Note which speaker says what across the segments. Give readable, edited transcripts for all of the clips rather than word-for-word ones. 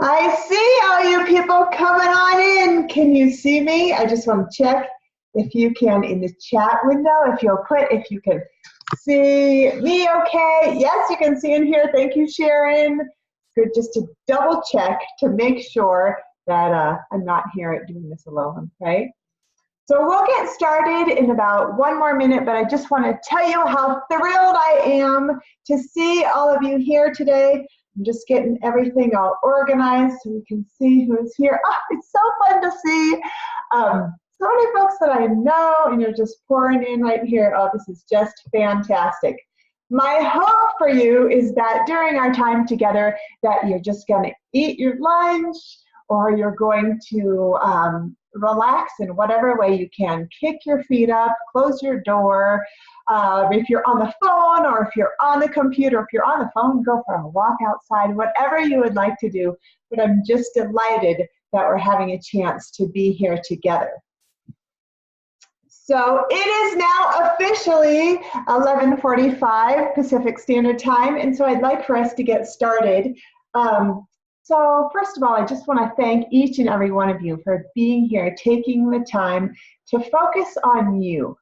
Speaker 1: I see all you people coming on in. Can you see me? I just want to check if you can in the chat window, if you can see me okay. Yes, you can see in here. Thank you, Sharon. Good just to double check to make sure that I'm not here doing this alone, right? So we'll get started in about 1 more minute, but I just want to tell you how thrilled I am to see all of you here today. I'm just getting everything all organized so we can see who's here. Oh, it's so fun to see so many folks that I know, and you're just pouring in right here. Oh, this is just fantastic. My hope for you is that during our time together that you're just going to eat your lunch, or you're going to relax in whatever way you can. Kick your feet up, close your door. If you're on the phone or if you're on the computer, if you're on the phone, go for a walk outside, whatever you would like to do. But I'm just delighted that we're having a chance to be here together. So it is now officially 11:45 Pacific Standard Time, and so I'd like for us to get started. So first of all, I just want to thank each and every one of you for being here, taking the time to focus on you,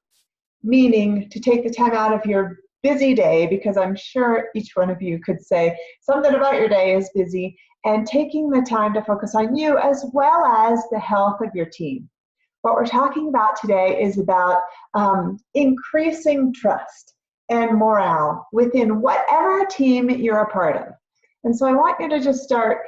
Speaker 1: meaning to take the time out of your busy day, because I'm sure each one of you could say something about your day is busy, and taking the time to focus on you as well as the health of your team. What we're talking about today is about increasing trust and morale within whatever team you're a part of. And so I want you to just start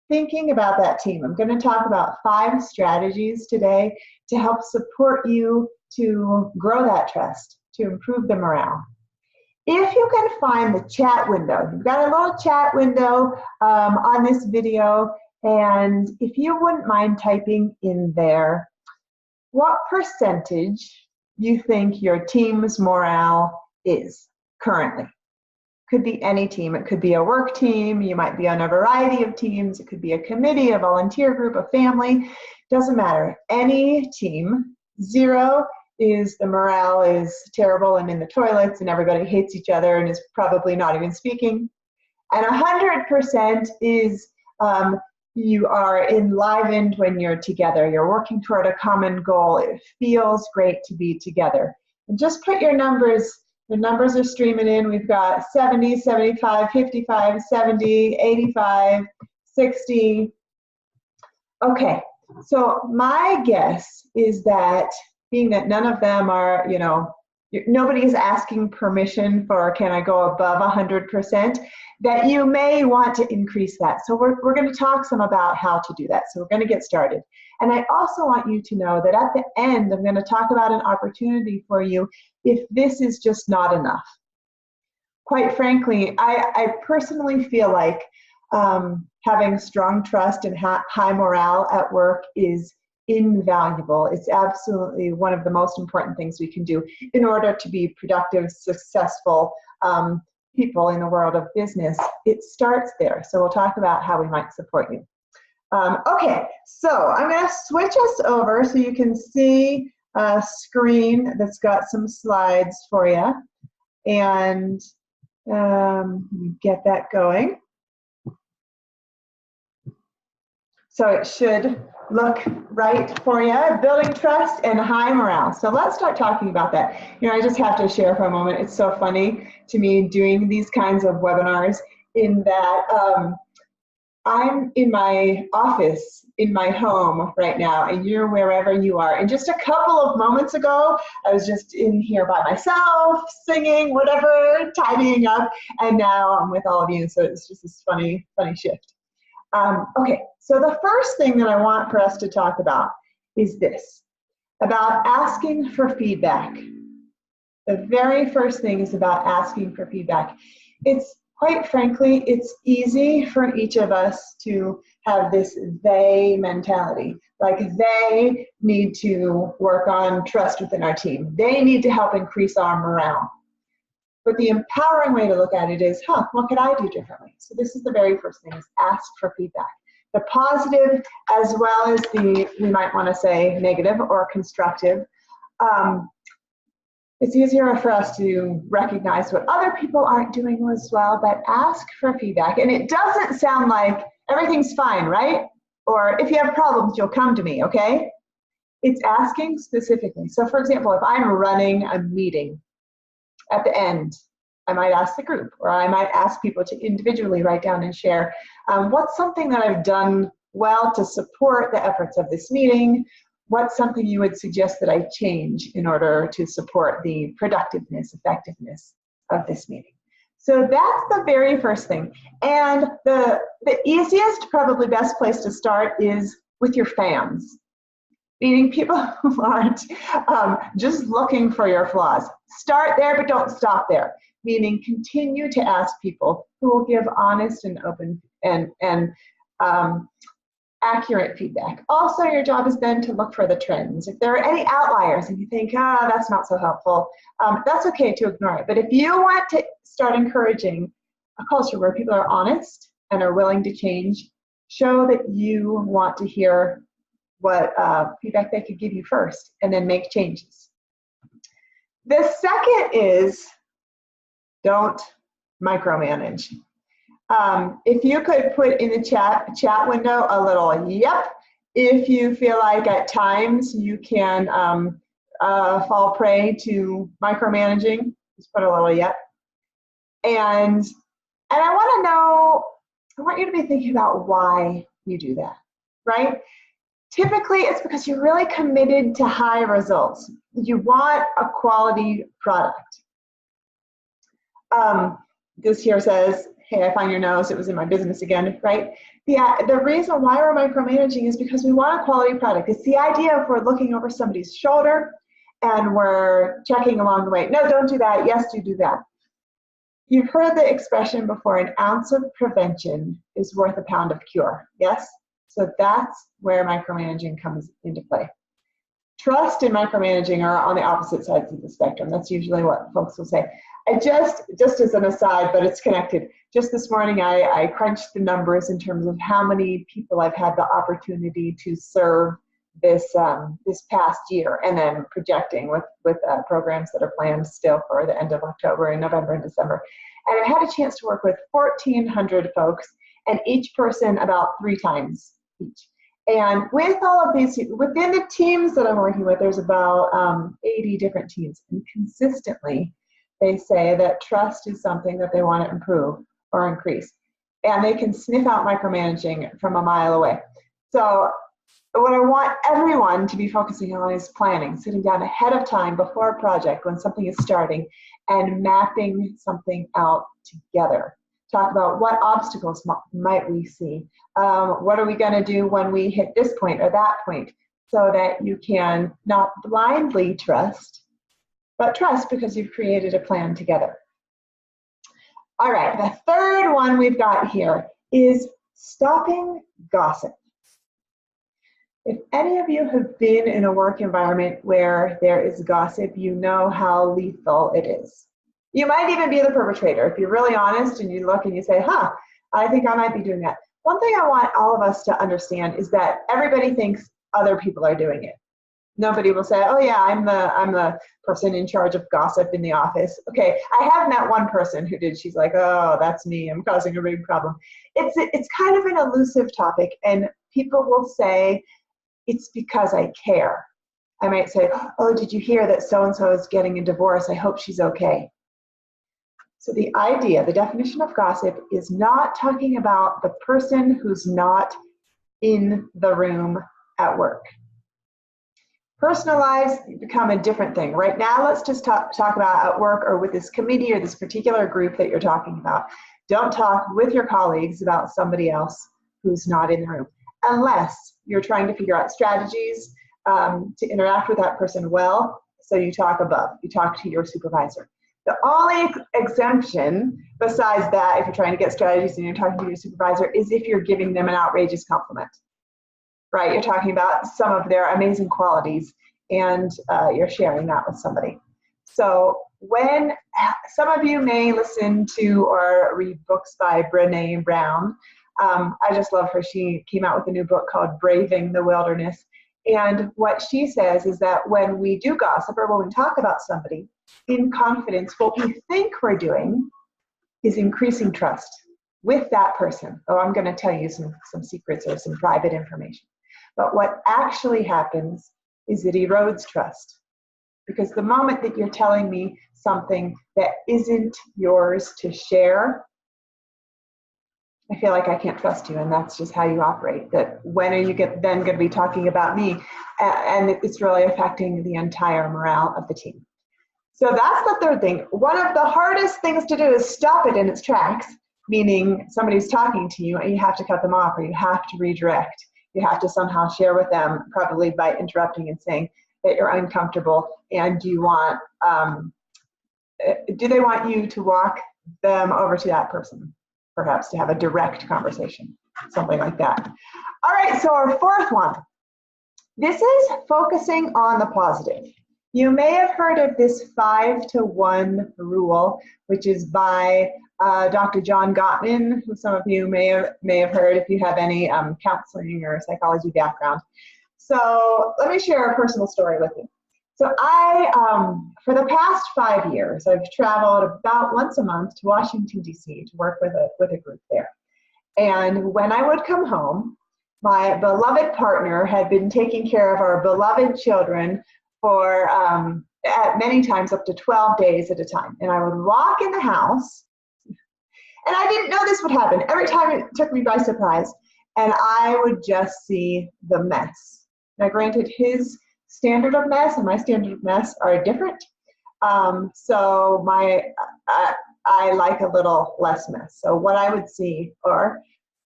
Speaker 1: thinking about that team. I'm going to talk about 5 strategies today to help support you to grow that trust, to improve the morale. If you can find the chat window, you've got a little chat window on this video, and if you wouldn't mind typing in there what percentage you think your team's morale is currently. Could be any team. It could be a work team. You might be on a variety of teams. It could be a committee, a volunteer group, a family. Doesn't matter. Any team. 0 is the morale is terrible and in the toilets and everybody hates each other and is probably not even speaking. And 100% is you are enlivened when you're together. You're working toward a common goal. It feels great to be together. And just put your numbers. The numbers are streaming in. We've got 70, 75, 55, 70, 85, 60. Okay, so my guess is that being that none of them are, nobody is asking permission for can I go above 100%, that you may want to increase that. So we're going to talk some about how to do that. So we're going to get started. And I also want you to know that at the end, I'm going to talk about an opportunity for you if this is just not enough. Quite frankly, I personally feel like having strong trust and high morale at work is invaluable. It's absolutely one of the most important things we can do in order to be productive, successful people in the world of business. It starts there. So we'll talk about how we might support you. Okay, so I'm going to switch us over so you can see a screen that's got some slides for you, and get that going. So it should look right for you, building trust and high morale. So let's start talking about that. I just have to share for a moment. It's so funny to me doing these kinds of webinars in that I'm in my office, in my home right now, and you're wherever you are. And just a couple of moments ago, I was just in here by myself, singing, whatever, tidying up, and now I'm with all of you. So it's just this funny shift. Okay, so the first thing that I want for us to talk about is this, about asking for feedback. The very first thing is about asking for feedback. Quite frankly, it's easy for each of us to have this they mentality. Like they need to work on trust within our team. They need to help increase our morale. But the empowering way to look at it is, what could I do differently? So this is the very first thing, is ask for feedback. The positive as well as the, we might want to say, negative or constructive. It's easier for us to recognize what other people aren't doing as well, but ask for feedback. And it doesn't sound like everything's fine, right? Or if you have problems, you'll come to me, okay? It's asking specifically. So for example, if I'm running a meeting, at the end, I might ask the group, or I might ask people to individually write down and share what's something that I've done well to support the efforts of this meeting. What's something you would suggest that I change in order to support the productiveness, effectiveness of this meeting? So that's the very first thing. And the easiest, probably best place to start is with your fans, meaning people who aren't just looking for your flaws. Start there, but don't stop there, meaning continue to ask people who will give honest and open and accurate feedback. Also, your job is then to look for the trends. If there are any outliers and you think, that's not so helpful, that's okay to ignore it. But if you want to start encouraging a culture where people are honest and are willing to change, show that you want to hear what feedback they could give you first, and then make changes. The second is don't micromanage. If you could put in the chat window a little yep, if you feel like at times you can fall prey to micromanaging, just put a little yep. And I want you to be thinking about why you do that, right? Typically, it's because you're really committed to high results. You want a quality product. This here says, hey, I find your nose, it was in my business again, right? The reason why we're micromanaging is because we want a quality product. It's the idea of we're looking over somebody's shoulder and we're checking along the way. No, don't do that. Yes, do that. You've heard the expression before, an ounce of prevention is worth a pound of cure, yes? So that's where micromanaging comes into play. Trust and micromanaging are on the opposite sides of the spectrum. That's usually what folks will say. I just as an aside, but it's connected, just this morning I crunched the numbers in terms of how many people I've had the opportunity to serve this past year, and then projecting with programs that are planned still for the end of October and November and December. And I had a chance to work with 1,400 folks, and each person about 3 times each. And with all of these, within the teams that I'm working with, there's about 80 different teams, and consistently they say that trust is something that they want to improve or increase. And they can sniff out micromanaging from a mile away. So what I want everyone to be focusing on is planning, sitting down ahead of time before a project when something is starting and mapping something out together. Talk about what obstacles might we see. What are we going to do when we hit this point or that point, so that you can not blindly trust, but trust because you've created a plan together. All right, the third one we've got here is stopping gossip. If any of you have been in a work environment where there is gossip, you know how lethal it is. You might even be the perpetrator if you're really honest and you look and you say, I think I might be doing that. One thing I want all of us to understand is that everybody thinks other people are doing it. Nobody will say, oh yeah, I'm the person in charge of gossip in the office. Okay, I have met one person who did. She's like, oh, that's me. I'm causing a big problem. It's kind of an elusive topic, and people will say, it's because I care. I might say, oh, did you hear that so-and-so is getting a divorce? I hope she's okay. So the idea, the definition of gossip is not talking about the person who's not in the room at work. Personal lives become a different thing. Right now, let's just talk about at work or with this committee or this particular group that you're talking about. Don't talk with your colleagues about somebody else who's not in the room, unless you're trying to figure out strategies to interact with that person well. So you talk above, you talk to your supervisor. The only exemption besides that, if you're trying to get strategies and you're talking to your supervisor, is if you're giving them an outrageous compliment, right? You're talking about some of their amazing qualities and you're sharing that with somebody. So when some of you may listen to or read books by Brené Brown, I just love her. She came out with a new book called Braving the Wilderness. And what she says is that when we do gossip or when we talk about somebody in confidence, what we think we're doing is increasing trust. with that person. Oh, I'm going to tell you some secrets or some private information. But what actually happens is it erodes trust. Because the moment that you're telling me something that isn't yours to share, I feel like I can't trust you, and that's just how you operate. That when are you then going to be talking about me, and it's really affecting the entire morale of the team. So that's the third thing. One of the hardest things to do is stop it in its tracks, meaning somebody's talking to you and you have to cut them off, or you have to redirect. You have to somehow share with them, probably by interrupting and saying that you're uncomfortable, and do they want you to walk them over to that person, perhaps to have a direct conversation, something like that. All right, so our fourth one. This is focusing on the positive. You may have heard of this 5-to-1 rule, which is by Dr. John Gottman, who some of you may have heard if you have any counseling or psychology background. So let me share a personal story with you. So for the past 5 years, I've traveled about once a month to Washington, D.C. to work with a group there. And when I would come home, my beloved partner had been taking care of our beloved children for at many times up to 12 days at a time. And I would walk in the house, and I didn't know this would happen. Every time it took me by surprise, and I would just see the mess. Now, granted, his standard of mess and my standard of mess are different. So I like a little less mess. So what I would see are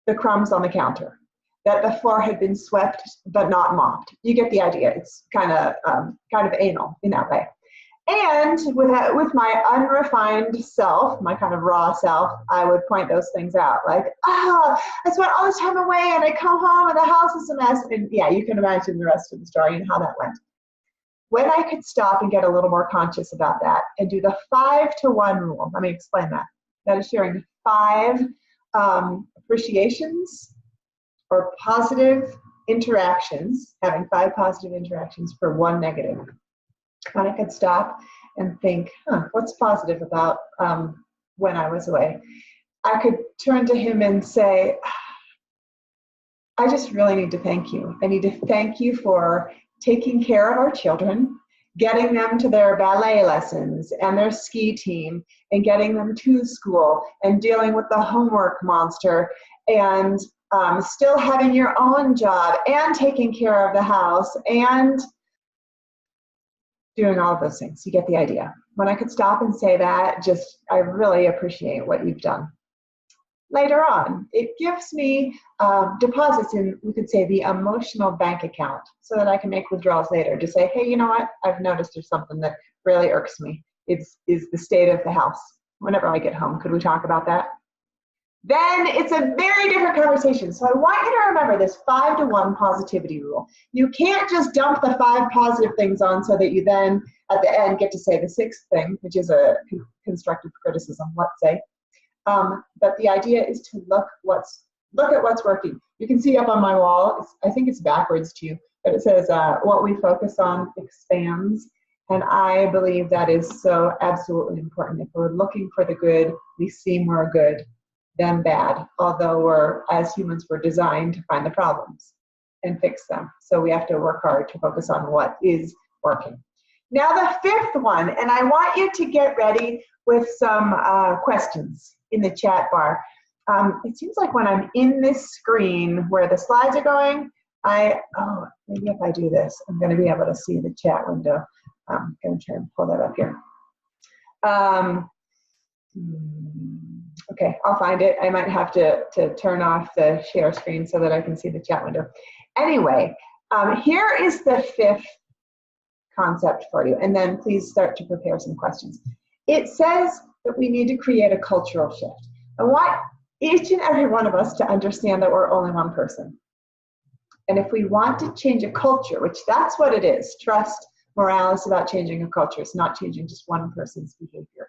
Speaker 1: the crumbs on the counter, that the floor had been swept but not mopped. You get the idea. It's kind of anal in that way. And with my unrefined self, my kind of raw self, I would point those things out, like, I spent all this time away and I come home and the house is a mess. And yeah, you can imagine the rest of the story and how that went. When I could stop and get a little more conscious about that and do the 5-to-1 rule, let me explain that. That is sharing 5 appreciations or positive interactions, having 5 positive interactions for 1 negative. When I could stop and think, what's positive about when I was away? I could turn to him and say, I just really need to thank you. I need to thank you for taking care of our children, getting them to their ballet lessons and their ski team, and getting them to school, and dealing with the homework monster, and still having your own job, and taking care of the house, and doing all of those things. You get the idea. When I could stop and say that, I really appreciate what you've done. Later on, it gives me deposits in, we could say, the emotional bank account, so that I can make withdrawals later to say, hey, you know what? I've noticed there's something that really irks me. Is the state of the house. Whenever I get home, could we talk about that? Then it's a very different conversation. So I want you to remember this 5-to-1 positivity rule. You can't just dump the 5 positive things on so that you then at the end get to say the 6th thing, which is a constructive criticism, let's say. But the idea is to look at what's working. You can see up on my wall, I think it's backwards to you, but it says what we focus on expands. And I believe that is so absolutely important. If we're looking for the good, we see more good than bad, although as humans, we're designed to find the problems and fix them. So we have to work hard to focus on what is working. Now the 5th one, and I want you to get ready with some questions in the chat bar. It seems like when I'm in this screen where the slides are going, maybe if I do this, I'm going to be able to see the chat window. I'm going to try and pull that up here. Okay, I'll find it. I might have to turn off the share screen so that I can see the chat window. Anyway, here is the 5th concept for you, and then please start to prepare some questions. It says that we need to create a cultural shift. I want each and every one of us to understand that we're only one person. And if we want to change a culture, which that's what it is, trust, morale is about changing a culture. It's not changing just one person's behavior.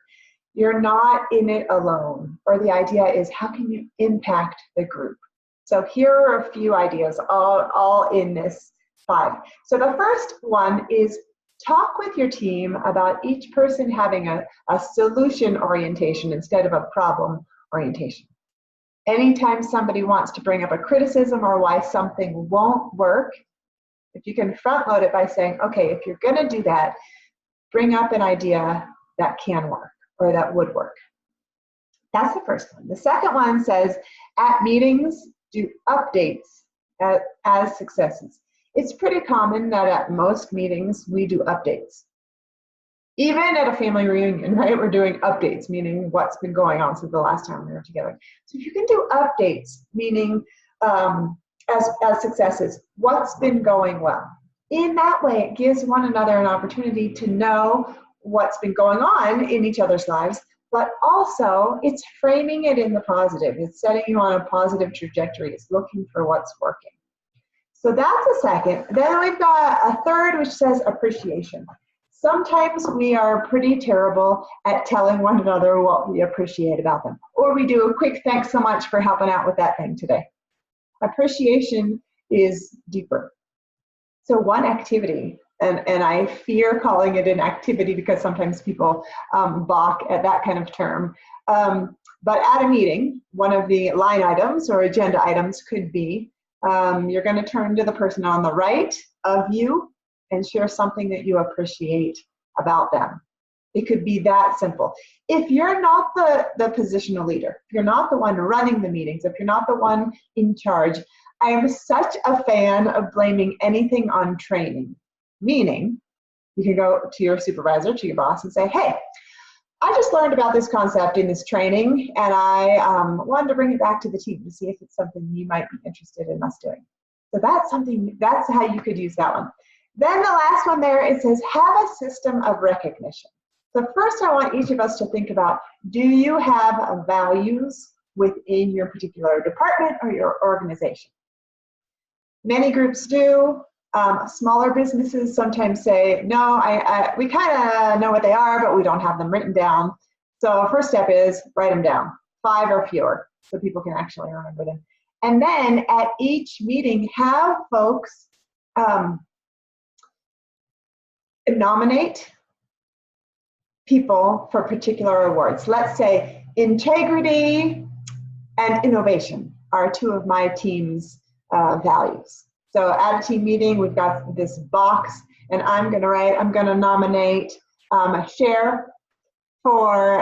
Speaker 1: You're not in it alone. Or the idea is, how can you impact the group? So here are a few ideas, all in this 5. So the first one is talk with your team about each person having a solution orientation instead of a problem orientation. Anytime somebody wants to bring up a criticism or why something won't work, if you can front load it by saying, okay, if you're going to do that, bring up an idea that can work or that would work. That's the first one. The second one says, at meetings, do updates as successes. It's pretty common that at most meetings we do updates. Even at a family reunion, right, we're doing updates, meaning what's been going on since the last time we were together. So if you can do updates, meaning as successes, what's been going well. In that way, it gives one another an opportunity to know what's been going on in each other's lives, but also it's framing it in the positive. It's setting you on a positive trajectory. It's looking for what's working. So that's a second. Then we've got a third, which says appreciation. Sometimes we are pretty terrible at telling one another what we appreciate about them. Or we do a quick thanks so much for helping out with that thing today. Appreciation is deeper. So one activity, and I fear calling it an activity because sometimes people balk at that kind of term, but at a meeting, one of the line items or agenda items could be, you're going to turn to the person on the right of you and share something that you appreciate about them. It could be that simple. If you're not the positional leader, if you're not the one running the meetings, if you're not the one in charge, I am such a fan of blaming anything on training. Meaning, you can go to your supervisor, to your boss, and say, hey, I just learned about this concept in this training, and I wanted to bring it back to the team to see if it's something you might be interested in us doing. So that's how you could use that one. Then the last one there, it says, have a system of recognition. So first I want each of us to think about, do you have values within your particular department or your organization? Many groups do. Smaller businesses sometimes say, no, we kind of know what they are, but we don't have them written down. So first step is write them down, 5 or fewer, so people can actually remember them. And then at each meeting, have folks nominate people for particular awards. Let's say integrity and innovation are 2 of my team's values. So at a team meeting, we've got this box, and I'm going to nominate Cher for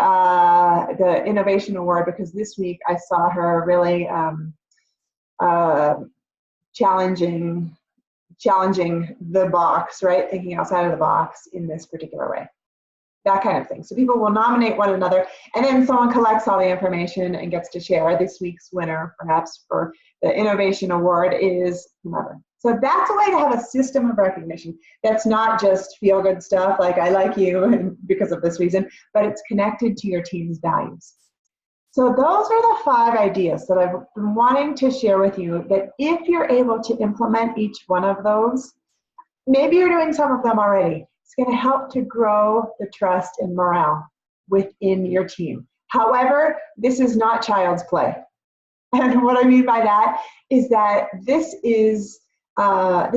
Speaker 1: the Innovation Award, because this week I saw her really challenging the box, right? Thinking outside of the box in this particular way. That kind of thing. So people will nominate one another, and then someone collects all the information and gets to share. This week's winner, perhaps, for the Innovation Award is whomever. So that's a way to have a system of recognition. That's not just feel-good stuff like I like you because of this reason, but it's connected to your team's values. So those are the 5 ideas that I've been wanting to share with you, that if you're able to implement each one of those, maybe you're doing some of them already, it's going to help to grow the trust and morale within your team. However, this is not child's play. And what I mean by that is that this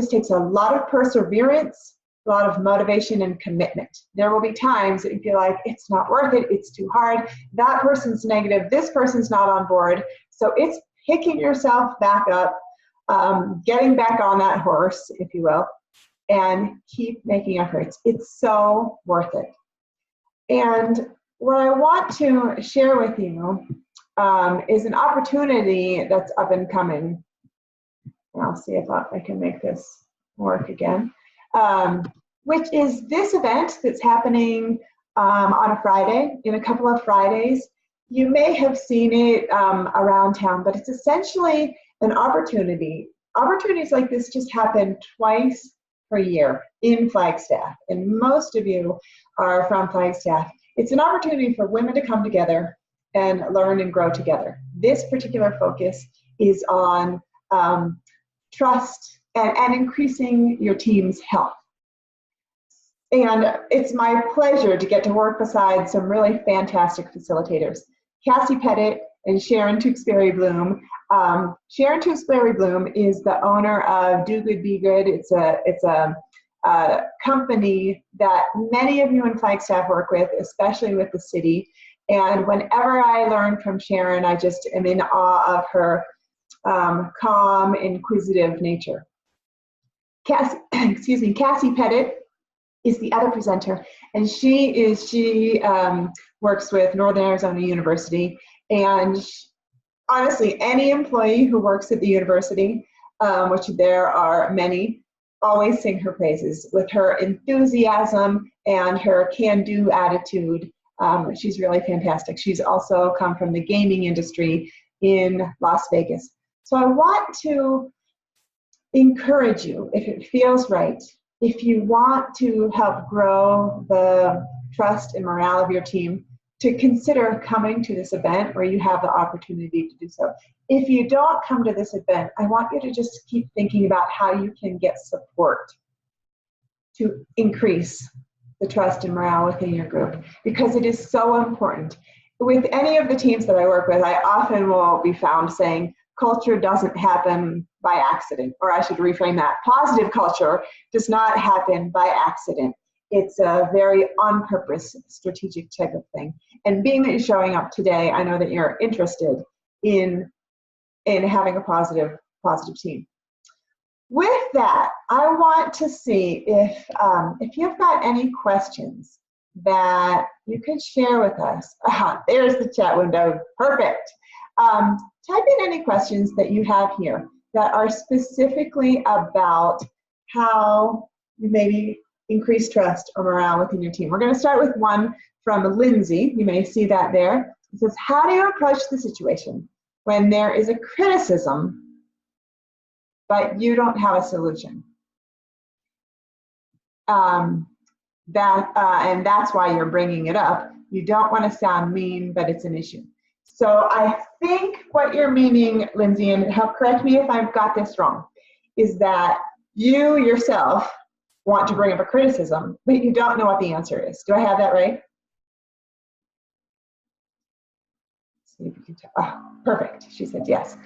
Speaker 1: takes a lot of perseverance, a lot of motivation and commitment. There will be times that you feel like it's not worth it, it's too hard, that person's negative, this person's not on board. So it's picking yourself back up, getting back on that horse, if you will, and keep making efforts. It's so worth it. And what I want to share with you is an opportunity that's up and coming. I'll see if I can make this work again, which is this event that's happening on a Friday, in a couple of Fridays. You may have seen it around town, but it's essentially an opportunity. Opportunities like this just happen twice per year in Flagstaff, and most of you are from Flagstaff. It's an opportunity for women to come together and learn and grow together. This particular focus is on trust and increasing your team's health. And it's my pleasure to get to work beside some really fantastic facilitators. Cassie Pettit and Sharon Tewksbury Bloom. Sharon Tewksbury Bloom is the owner of Do Good, Be Good. It's a company that many of you in Flagstaff work with, especially with the city. And whenever I learn from Sharon, I just am in awe of her calm, inquisitive nature. Cassie, excuse me, Cassie Pettit is the other presenter, and she works with Northern Arizona University, and honestly, any employee who works at the university, which there are many, always sing her praises with her enthusiasm and her can-do attitude. She's really fantastic. She's also come from the gaming industry in Las Vegas. So I want to encourage you, if it feels right, if you want to help grow the trust and morale of your team, to consider coming to this event where you have the opportunity to do so. If you don't come to this event, I want you to just keep thinking about how you can get support to increase the trust and morale within your group, because it is so important. With any of the teams that I work with, I often will be found saying, culture doesn't happen by accident, or I should reframe that. Positive culture does not happen by accident. It's a very on-purpose, strategic type of thing. And being that you're showing up today, I know that you're interested in having a positive team. With that, I want to see if you've got any questions that you could share with us. There's the chat window. Perfect. Type in any questions that you have here that are specifically about how you maybe increase trust or morale within your team. We're going to start with one from Lindsay. You may see that there. It says, how do you approach the situation when there is a criticism, but you don't have a solution? And that's why you're bringing it up. You don't want to sound mean, but it's an issue. So I think what you're meaning, Lindsay, and help correct me if I've got this wrong, is that you yourself want to bring up a criticism, but you don't know what the answer is. Do I have that right? See if you can tell. Oh, perfect. She said yes.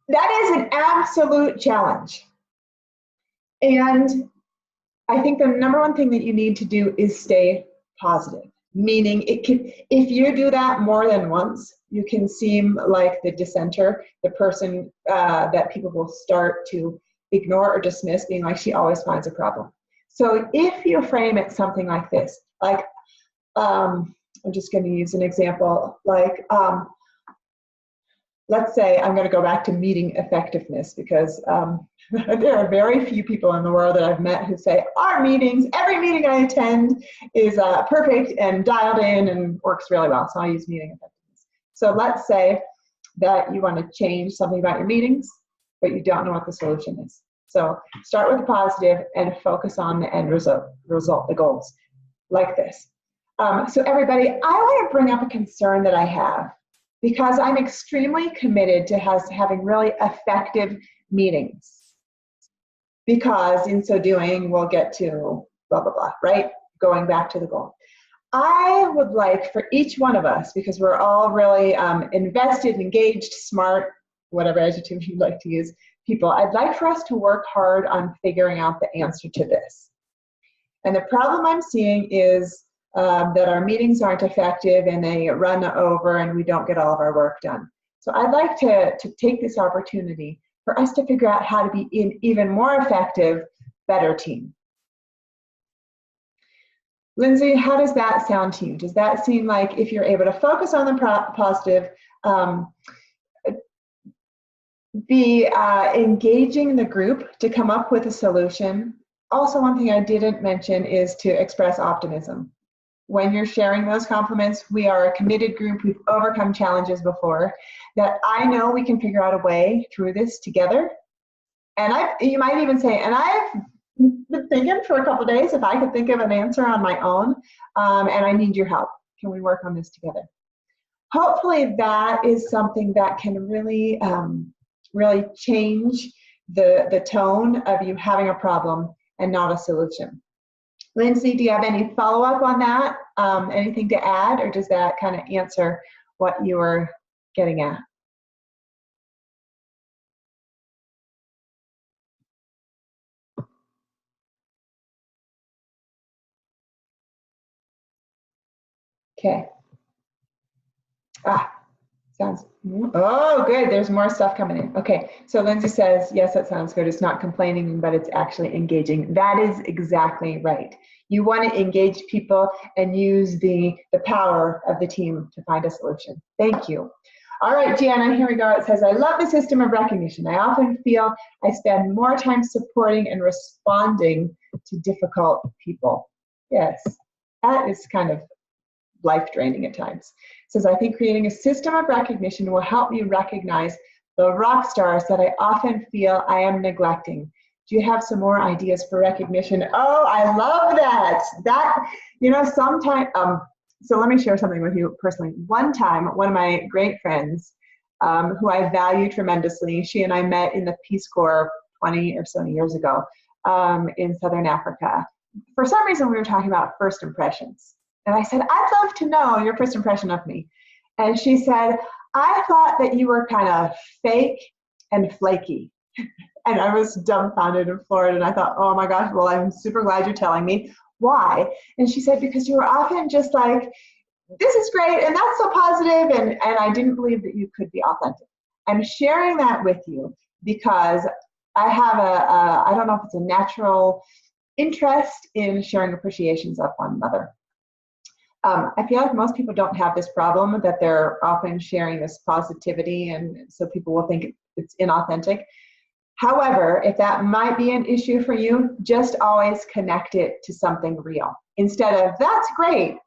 Speaker 1: That is an absolute challenge. And I think the number one thing that you need to do is stay positive. Meaning, if you do that more than once, you can seem like the dissenter, the person that people will start to ignore or dismiss, being like, she always finds a problem. So if you frame it something like this, like, I'm just going to use an example, like, let's say I'm going to go back to meeting effectiveness, because there are very few people in the world that I've met who say, our meetings, every meeting I attend is perfect and dialed in and works really well. So I use meeting effectiveness. So let's say that you want to change something about your meetings, but you don't know what the solution is. So start with the positive and focus on the end result, the goals, like this. So everybody, I want to bring up a concern that I have, because I'm extremely committed to having really effective meetings, because in so doing, we'll get to blah, blah, blah, right? Going back to the goal. I would like for each one of us, because we're all really invested, engaged, smart, whatever adjective you'd like to use, people, I'd like for us to work hard on figuring out the answer to this. And the problem I'm seeing is that our meetings aren't effective and they run over and we don't get all of our work done. So I'd like to take this opportunity for us to figure out how to be an even more effective, better team. Lindsay, how does that sound to you? Does that seem like, if you're able to focus on the positive, be engaging the group to come up with a solution? Also, one thing I didn't mention is to express optimism. When you're sharing those compliments, we are a committed group, we've overcome challenges before, that I know we can figure out a way through this together. And you might even say, and I've been thinking for a couple of days if I could think of an answer on my own, and I need your help. Can we work on this together? Hopefully that is something that can really, really change the tone of you having a problem and not a solution. Lindsay, do you have any follow-up on that? Anything to add, or does that kind of answer what you were getting at? Okay. Ah, sounds, oh, good. There's more stuff coming in. Okay, so Lindsay says, yes, that sounds good. It's not complaining, but it's actually engaging. That is exactly right. You want to engage people and use the power of the team to find a solution. Thank you. All right, Gianna, here we go. It says, I love the system of recognition. I often feel I spend more time supporting and responding to difficult people. Yes, that is kind of life draining at times. It says, I think creating a system of recognition will help me recognize the rock stars that I often feel I am neglecting. Do you have some more ideas for recognition? Oh, I love that. Sometimes, so let me share something with you personally. One time, one of my great friends, who I value tremendously, she and I met in the Peace Corps 20 or so years ago in Southern Africa. For some reason, we were talking about first impressions. And I said, I'd love to know your first impression of me. And she said, I thought that you were kind of fake and flaky. And I was dumbfounded and floored. And I thought, oh my gosh, well, I'm super glad you're telling me. Why? And she said, because you were often just like, this is great, and that's so positive, and I didn't believe that you could be authentic. I'm sharing that with you because I have I don't know if it's a natural interest in sharing appreciations of one another. I feel like most people don't have this problem, that they're often sharing this positivity, and so people will think it's inauthentic. However, if that might be an issue for you, just always connect it to something real. Instead of, that's great,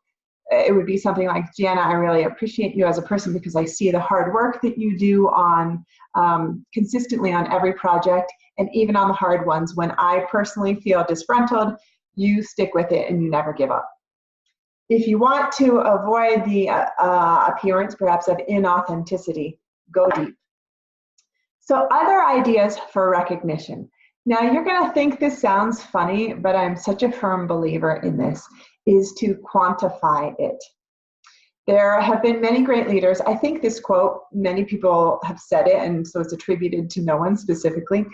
Speaker 1: it would be something like, Gianna, I really appreciate you as a person because I see the hard work that you do on consistently on every project, and even on the hard ones. When I personally feel disgruntled, you stick with it and you never give up. If you want to avoid the appearance perhaps of inauthenticity, go deep. So other ideas for recognition. Now you're going to think this sounds funny, but I'm such a firm believer in this, is to quantify it. There have been many great leaders. I think this quote, many people have said it, and so it's attributed to no one specifically,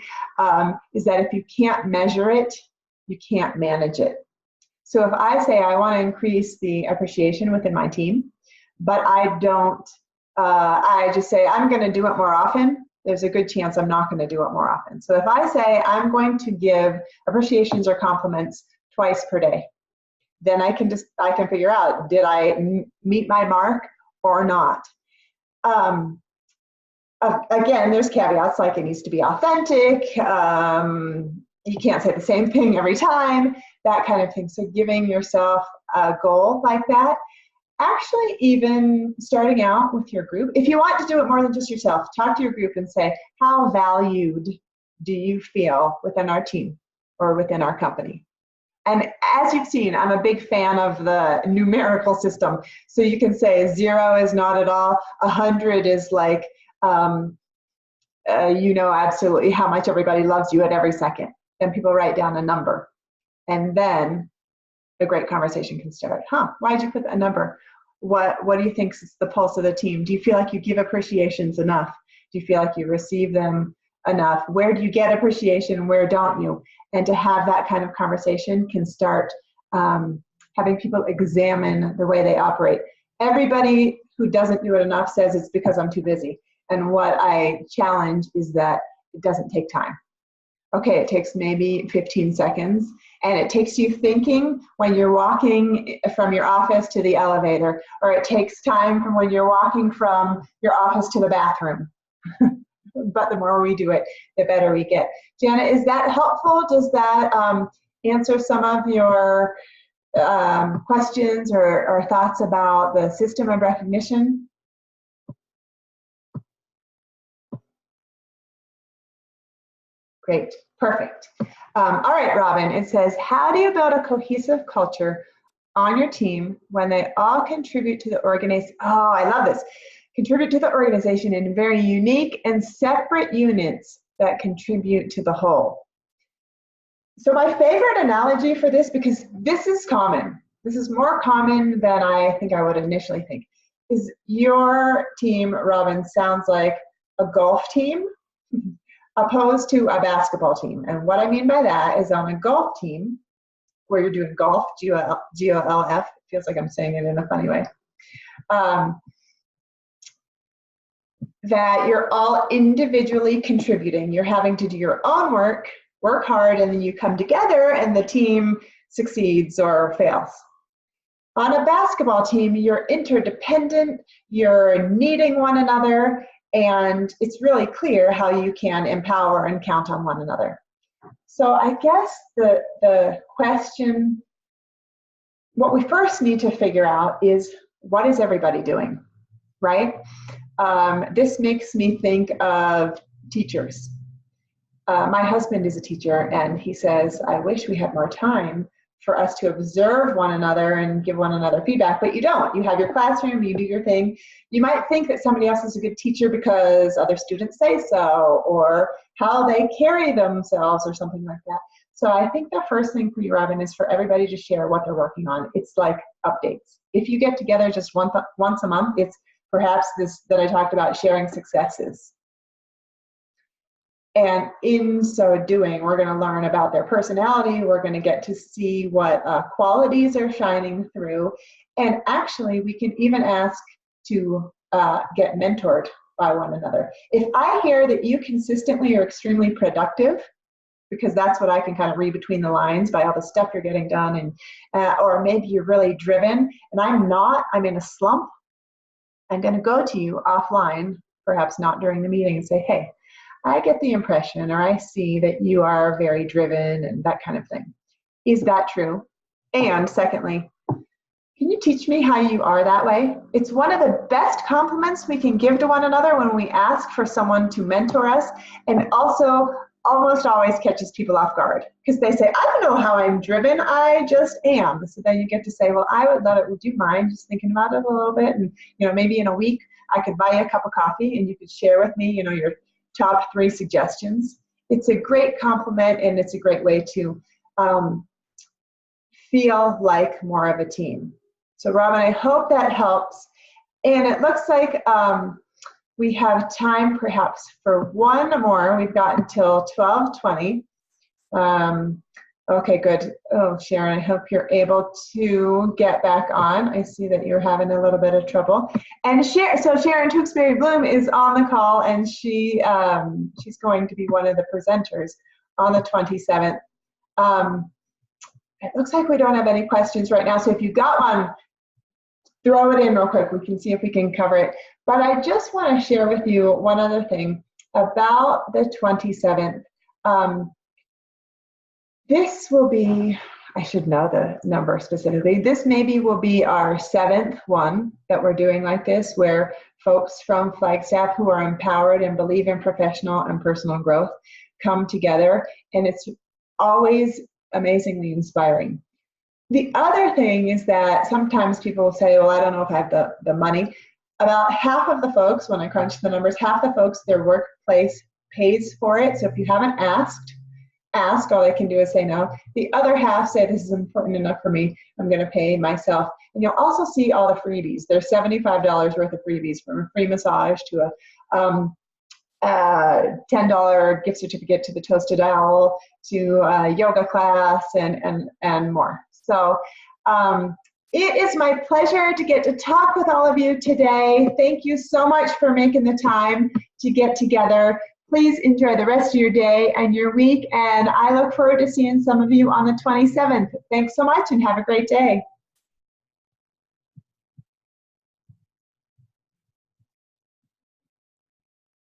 Speaker 1: is that if you can't measure it, you can't manage it. So if I say I want to increase the appreciation within my team, but I don't, I just say I'm going to do it more often, there's a good chance I'm not going to do it more often. So if I say I'm going to give appreciations or compliments twice per day, then I can figure out, did I meet my mark or not? Again, there's caveats, like it needs to be authentic. You can't say the same thing every time, that kind of thing. So giving yourself a goal like that, actually even starting out with your group. If you want to do it more than just yourself, talk to your group and say, how valued do you feel within our team or within our company? And as you've seen, I'm a big fan of the numerical system. So you can say 0 is not at all, 100 is like, you know absolutely how much everybody loves you at every second. Then people write down a number. And then a great conversation can start. Why'd you put a number? What do you think is the pulse of the team? Do you feel like you give appreciations enough? Do you feel like you receive them enough? Where do you get appreciation? Where don't you? And to have that kind of conversation can start having people examine the way they operate. Everybody who doesn't do it enough says it's because I'm too busy. And what I challenge is that it doesn't take time. Okay, it takes maybe 15 seconds, and it takes you thinking when you're walking from your office to the elevator, or it takes time from when you're walking from your office to the bathroom. But the more we do it, the better we get. Jana, is that helpful? Does that answer some of your questions or thoughts about the system of recognition? Great, perfect. All right, Robin, it says, how do you build a cohesive culture on your team when they all contribute to the organization? Oh, I love this. Contribute to the organization in very unique and separate units that contribute to the whole. So my favorite analogy for this, because this is common, this is more common than I think I would initially think, is your team, Robin, sounds like a golf team opposed to a basketball team. And what I mean by that is, on a golf team, where you're doing golf, G-O-L-F, it feels like I'm saying it in a funny way. that you're all individually contributing. You're having to do your own work, work hard, and then you come together and the team succeeds or fails. On a basketball team, you're interdependent, you're needing one another, and it's really clear how you can empower and count on one another. So I guess the question, what we first need to figure out is, what is everybody doing, right? This makes me think of teachers. My husband is a teacher, and he says, I wish we had more time for us to observe one another and give one another feedback, but you don't. You have your classroom, you do your thing. You might think that somebody else is a good teacher because other students say so, or how they carry themselves, or something like that. So I think the first thing for you, Robin, is for everybody to share what they're working on. It's like updates. If you get together just once a month, it's perhaps this that I talked about, sharing successes. And in so doing, we're going to learn about their personality. We're going to get to see what qualities are shining through. And actually, we can even ask to get mentored by one another. If I hear that you consistently are extremely productive, because that's what I can kind of read between the lines by all the stuff you're getting done, and or maybe you're really driven, and I'm not, I'm in a slump, I'm going to go to you offline, perhaps not during the meeting, and say, hey, I get the impression, or I see that you are very driven and that kind of thing. Is that true? And secondly, can you teach me how you are that way? It's one of the best compliments we can give to one another when we ask for someone to mentor us, and also almost always catches people off guard because they say, I don't know how I'm driven, I just am. So then you get to say, well, I would love it. Would you mind just thinking about it a little bit? And maybe in a week I could buy you a cup of coffee and you could share with me, your top 3 suggestions. It's a great compliment, and it's a great way to feel like more of a team. So Robin, I hope that helps. And it looks like we have time perhaps for one more. We've got until 12:20. Okay, good. Oh, Sharon, I hope you're able to get back on. I see that you're having a little bit of trouble. And Sharon Tewksbury Bloom is on the call, and she's going to be one of the presenters on the 27th. It looks like we don't have any questions right now, so if you've got one, throw it in real quick. We can see if we can cover it. But I just want to share with you one other thing about the 27th. This will be, I should know the number specifically, this maybe will be our 7th one that we're doing like this, where folks from Flagstaff who are empowered and believe in professional and personal growth come together, and it's always amazingly inspiring. The other thing is that sometimes people will say, well, I don't know if I have the money. About half of the folks, when I crunch the numbers, half the folks, their workplace pays for it. So if you haven't asked, all they can do is say no. The other half say, this is important enough for me, I'm going to pay myself. And you'll also see all the freebies. There's $75 worth of freebies, from a free massage to a $10 gift certificate to the Toasted Owl, to a yoga class, and more. So it is my pleasure to get to talk with all of you today. Thank you so much for making the time to get together. Please enjoy the rest of your day and your week, and I look forward to seeing some of you on the 27th. Thanks so much, and have a great day.